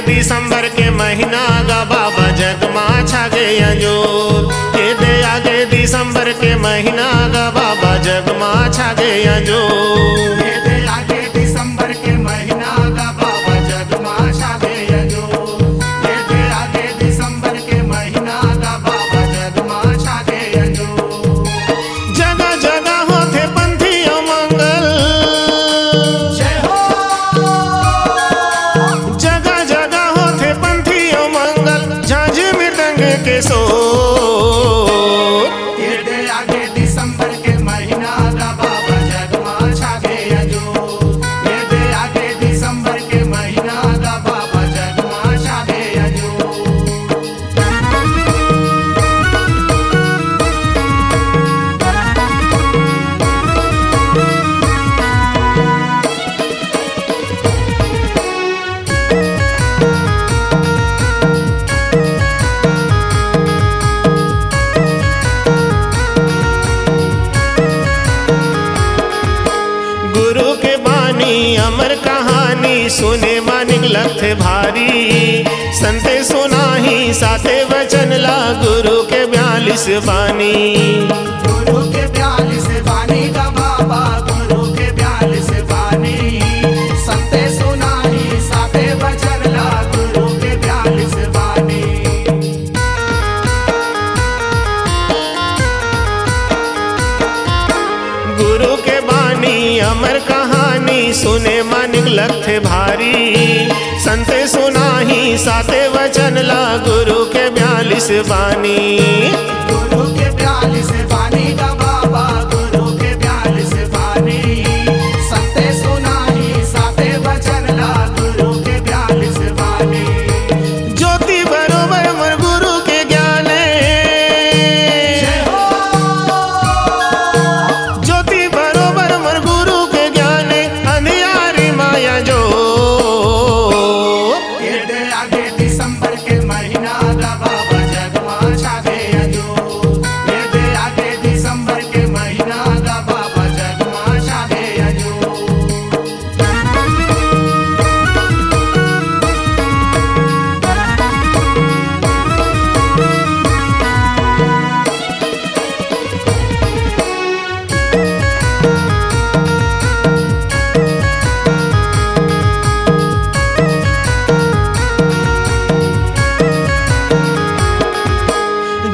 दिसंबर के महीना गा बाबा जगमा छागे अंजोर। ये दे आगे दिसंबर के महीना गा बाबा जगमा छागे अंजोर। ये दे आगे दिसंबर के महीना गा बाबा जगमा छागे अंजोर। ये दे आगे दिसंबर के महीना गा बाबा जगमा छागे अंजोर। जगह जगह होते पंथी मंगल, जय हो। जगह जगह होते पंथी मंगल झांझ मृदंग के सो। ये दे आगे दिसंबर के महीना गा बाबा जगमा छागे अंजोर। ये दे आगे दिसंबर के महीना गा बाबा जगमा छागे अंजोर। गुरु के बानी अमर कहानी सुने मानिक लख भारी। संते सुनाही साते वचन ला गुरु के 42 बानी। गुरु के 42 बानी गा बाबा, गुरु के 42 बानी। संते सुनाही साते वचन ला गुरु के 42 बानी। गुरु के बानी अमर कहानी सुने मानिक लख भारी। संते सुनाही साते वचन ला गुरु के 42 बानी। गुरु के 42 बानी गा बाबा, गुरु के 42 बानी। संते सुनाही साते वचन ला गुरु के 42 बानी। ज्योति बरोबर मर गुरु के ज्ञाने, जय हो। ज्योति बरोबर मर गुरु के ज्ञाने अंधियारी माया जो। ये दे आगे दिसंबर के महीना गा बाबा जगमा छागे अंजोर। ये दे आगे दिसंबर के महीना गा बाबा जगमा छागे अंजोर।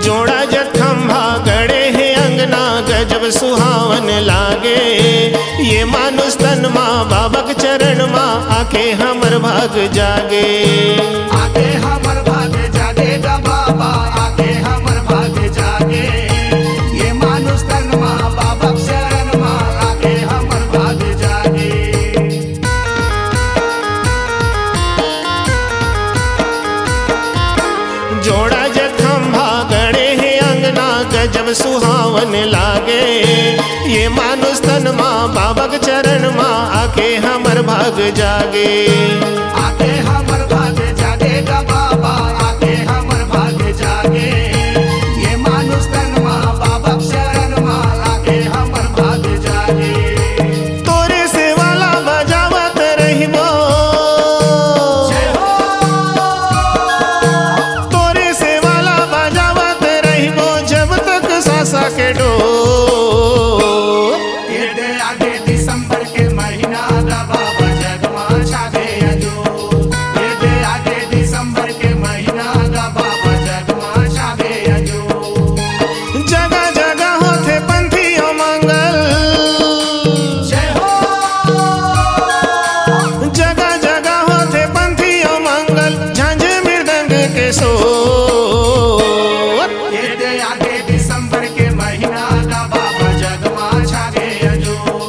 जोड़ा जखम्भा गड़े हैं अंगना गजब सुहावन लागे। ये मानुस तन माँ बाबक चरण माँ आके हमर भाग जागे। आगे हमर भाग जागे गा बाबा, आगे हमर भाग जागे। ये मानुस तन माँ बाबा शरण माँ आगे हमर भाग जागे। जोड़ा जखम्भा गड़े हैं अंगना गजब सुहावन लागे। ये मानुस तन माँ बाबक चरण माँ आके हमर भाग जागे। आगे हमर भाग जागे गा बाबा, आगे हमर भाग जागे। ये मानुस तन माँ बाबा शरण माँ आगे हमर भाग जागे। तोरे से वाला बजावत रहिबो, जय हो। तोरे से वाला बजावत रहिबो जब तक सासा के डो। ये दे आगे दिसंबर के महीना गा बाबा जगमा छागे अंजोर। ये दे आगे दिसंबर के महीना गा बाबा जगमा छागे अंजोर। जगह जगह होते पंथी मंगल, जय हो। जगह जगह होते पंथी मंगल झांझ मृदंग के सो। ये दे आगे दिसंबर के महीना गा बाबा जगमा छागे अंजोर।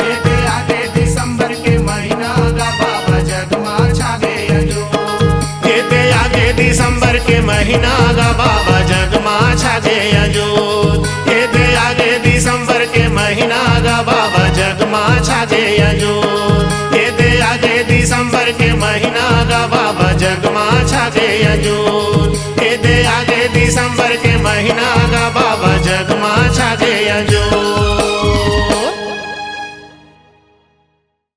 ये दे आगे दिसंबर के महीना गा बाबा जगमा छागे अंजोर। ये ते आगे दिसंबर के महीना गा बाबा जगमा छागे अंजोर। ये ते आगे दिसंबर के महीना गा बाबा जगमा छागे अंजोर। ये ते आगे दिसंबर के महीना गा बाबा जगमा छागे अंजोर।